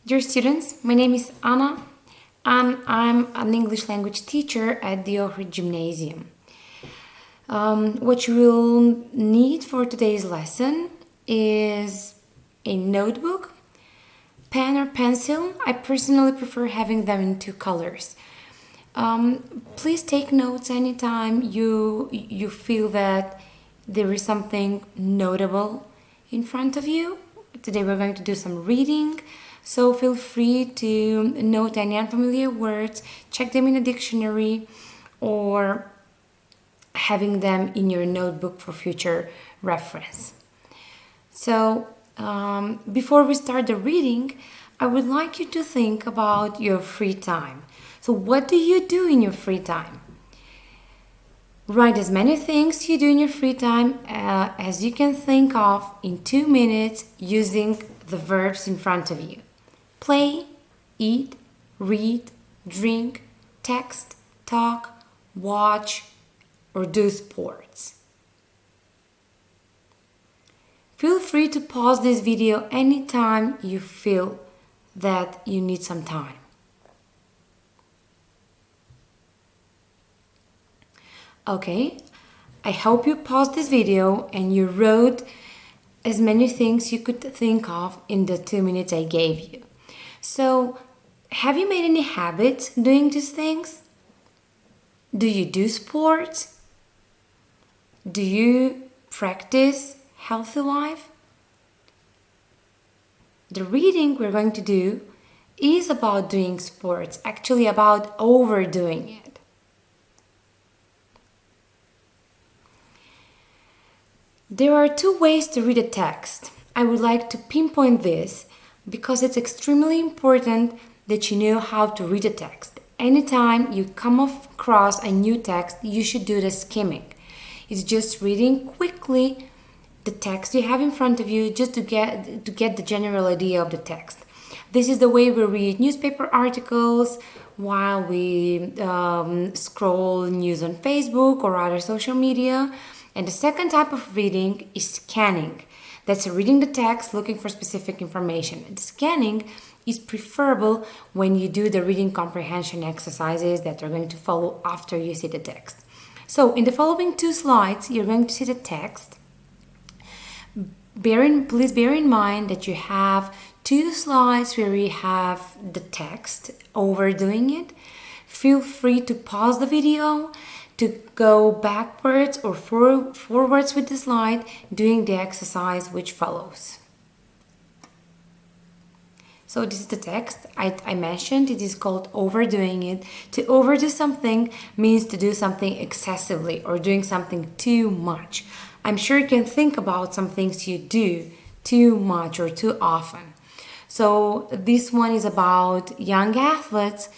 Dear students, my name is Anna and I'm an English language teacher at the Gymnasium. What you will need for today's lesson is a notebook, pen or pencil. I personally prefer having them in two colors. Please take notes anytime you feel that there is something notable in front of you. Today we're going to do some reading, so feel free to note any unfamiliar words, check them in a dictionary, or having them in your notebook for future reference. So before we start the reading, I would like you to think about your free time. So what do you do in your free time? Write as many things you do in your free time as you can think of in 2 minutes using the verbs in front of you. Play, eat, read, drink, text, talk, watch, or do sports. Feel free to pause this video anytime you feel that you need some time. Okay, I hope you paused this video and you wrote as many things you could think of in the 2 minutes I gave you. So, have you made any habits doing these things? Do you do sports? Do you practice healthy life? The reading we're going to do is about doing sports, actually about overdoing it. There are two ways to read a text. I would like to pinpoint this because it's extremely important that you know how to read a text. Anytime you come across a new text, you should do the skimming. It's just reading quickly the text you have in front of you just to get the general idea of the text. This is the way we read newspaper articles while we scroll news on Facebook or other social media. And the second type of reading is scanning. That's reading the text, looking for specific information. And scanning is preferable when you do the reading comprehension exercises that are going to follow after you see the text. So in the following 2 slides, you're going to see the text. Please bear in mind that you have 2 slides where we have the text, overdoing it. Feel free to pause the video, to go backwards or forwards with the slide, doing the exercise which follows. So this is the text I mentioned. It is called overdoing it. To overdo something means to do something excessively or doing something too much. I'm sure you can think about some things you do too much or too often. So this one is about young athletes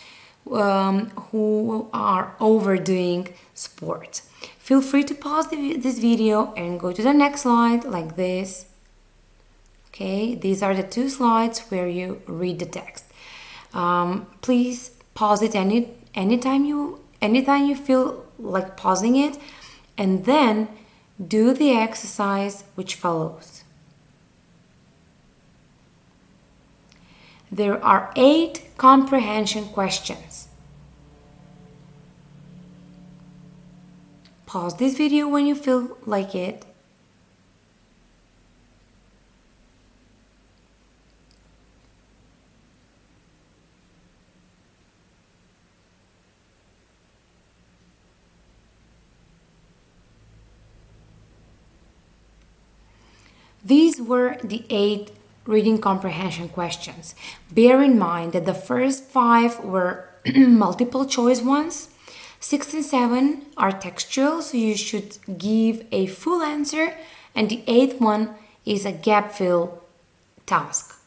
who are overdoing sport. Feel free to pause this video and go to the next slide like this. Okay, these are the 2 slides where you read the text. Please pause it anytime you feel like pausing it, and then do the exercise which follows. There are 8 comprehension questions. Pause this video when you feel like it. These were the 8 reading comprehension questions. Bear in mind that the first 5 were multiple choice ones. 6 and 7 are textual, so you should give a full answer, and the 8th one is a gap fill task.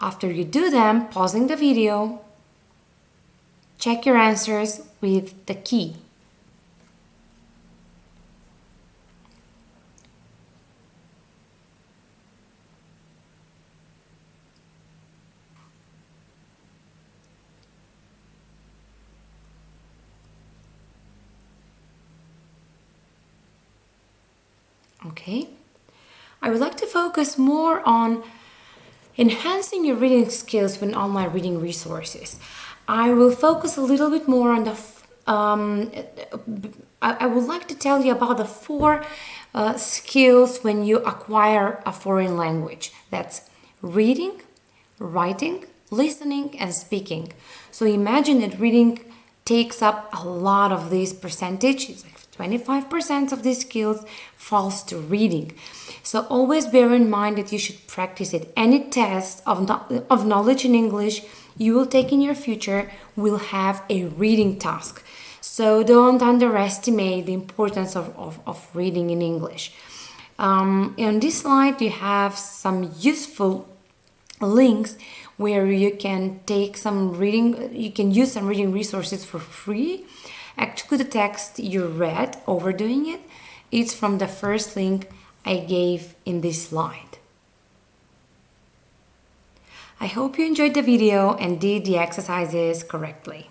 After you do them, pausing the video, check your answers with the key. Okay, I would like to focus more on Enhancing your reading skills with online reading resources. I will focus a little bit more on I would like to tell you about the 4 skills when you acquire a foreign language. That's reading, writing, listening, and speaking. So imagine that reading takes up a lot of this percentage. It's like 25% of these skills falls to reading. So always bear in mind that you should practice it. Any test of knowledge in English you will take in your future will have a reading task. So don't underestimate the importance of reading in English. On this slide you have some useful links where you can take some reading, you can use some reading resources for free. Actually, the text you read, Overdoing It, it's from the first link I gave in this slide. I hope you enjoyed the video and did the exercises correctly.